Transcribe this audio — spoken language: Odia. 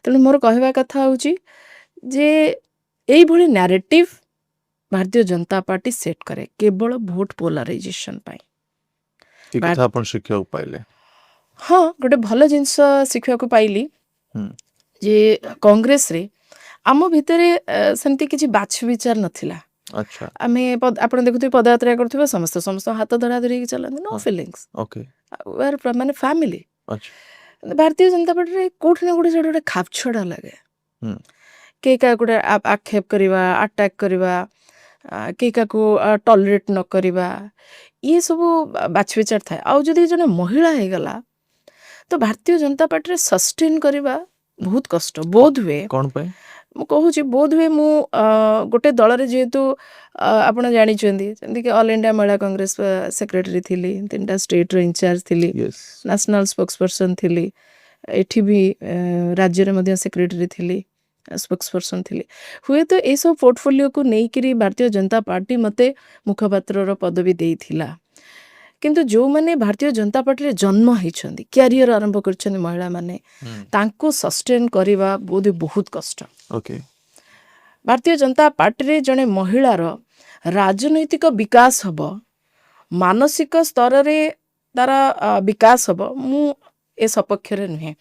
ତେଣୁ ମୋର କହିବା କଥା ହେଉଛି ଯେ ଏଇଭଳି ନ୍ୟାରେଟିଭ୍ ଭାରତୀୟ ଜନତା ପାର୍ଟି ସେଟ୍ କରେ କେବଳ ଭୋଟ ପୋଲାରାଇଜେସନ୍ ପାଇଁ। କି କଥା ଆପଣ ଶିଖିବାକୁ ପାଇଲେ? ହଁ, ଗୋଟେ ଭଲ ଜିନିଷ ଶିଖିବାକୁ ପାଇଲି ଯେ କଂଗ୍ରେସରେ ଆମ ଭିତରେ ସେମିତି କିଛି ବାଛ ବିଚାର ନଥିଲା। ଆଚ୍ଛା, ଆମେ ଆପଣ ଦେଖୁଥିବେ ପଦଯାତ୍ରା କରୁଥିବା ସମସ୍ତେ ସମସ୍ତଙ୍କ ହାତ ଧରା ଧରିକି ଚାଲନ୍ତି, ନୋ ଫିଲିଙ୍ଗସ୍, ଓକେ, ମାନେ ଫ୍ୟାମିଲି। ଆଚ୍ଛା, ଭାରତୀୟ ଜନତା ପାର୍ଟିରେ କୋଉଠି ନା କୋଉଠି ସେଟା ଗୋଟେ ଖାପଛଡ଼ା ଲାଗେ। କେହି କାହାକୁ ଗୋଟେ ଆକ୍ଷେପ କରିବା, ଆଟାକ୍ କରିବା, କେହି କାହାକୁ ଟଲରେଟ୍ ନ କରିବା, ଇଏ ସବୁ ବାଛବିଚାର ଥାଏ। ଆଉ ଯଦି ଜଣେ ମହିଳା ହେଇଗଲା ତ ଭାରତୀୟ ଜନତା ପାର୍ଟିରେ ସଷ୍ଟେନ୍ କରିବା ବହୁତ କଷ୍ଟ। ବୋଧ ହୁଏ, କ'ଣ ପାଇଁ? ମୁଁ କହୁଛି ବୋଧ ହୁଏ ମୁଁ ଗୋଟେ ଦଳରେ ଯେହେତୁ ଆପଣ ଜାଣିଛନ୍ତି ଯେମିତିକି ଅଲ୍ ଇଣ୍ଡିଆ ମହିଳା କଂଗ୍ରେସ ସେକ୍ରେଟାରୀ ଥିଲି, 3ଟା ଷ୍ଟେଟ୍ର ଇନଚାର୍ଜ ଥିଲି, ନ୍ୟାସନାଲ୍ ସ୍ପୋକ୍ସ ପର୍ସନ୍ ଥିଲି, ଏଠି ବି ରାଜ୍ୟରେ ମଧ୍ୟ ସେକ୍ରେଟାରୀ ଥିଲି, ସ୍ପୋକ୍ସ ପର୍ସନ୍ ଥିଲି। ହୁଏତ ଏଇସବୁ ପୋର୍ଟଫୋଲିଓକୁ ନେଇକରି ଭାରତୀୟ ଜନତା ପାର୍ଟି ମୋତେ ମୁଖପାତ୍ରର ପଦବୀ ଦେଇଥିଲା। କିନ୍ତୁ ଯେଉଁମାନେ ଭାରତୀୟ ଜନତା ପାର୍ଟିରେ ଜନ୍ମ ହେଇଛନ୍ତି, କ୍ୟାରିୟର ଆରମ୍ଭ କରିଛନ୍ତି ମହିଳାମାନେ, ତାଙ୍କୁ ସଷ୍ଟେନ୍ କରିବା ବୋଧେ ବହୁତ କଷ୍ଟ। ଓକେ, ଭାରତୀୟ ଜନତା ପାର୍ଟିରେ ଜଣେ ମହିଳାର ରାଜନୈତିକ ବିକାଶ ହେବ, ମାନସିକ ସ୍ତରରେ ତାର ବିକାଶ ହେବ, ମୁଁ ଏ ସପକ୍ଷରେ ନୁହେଁ।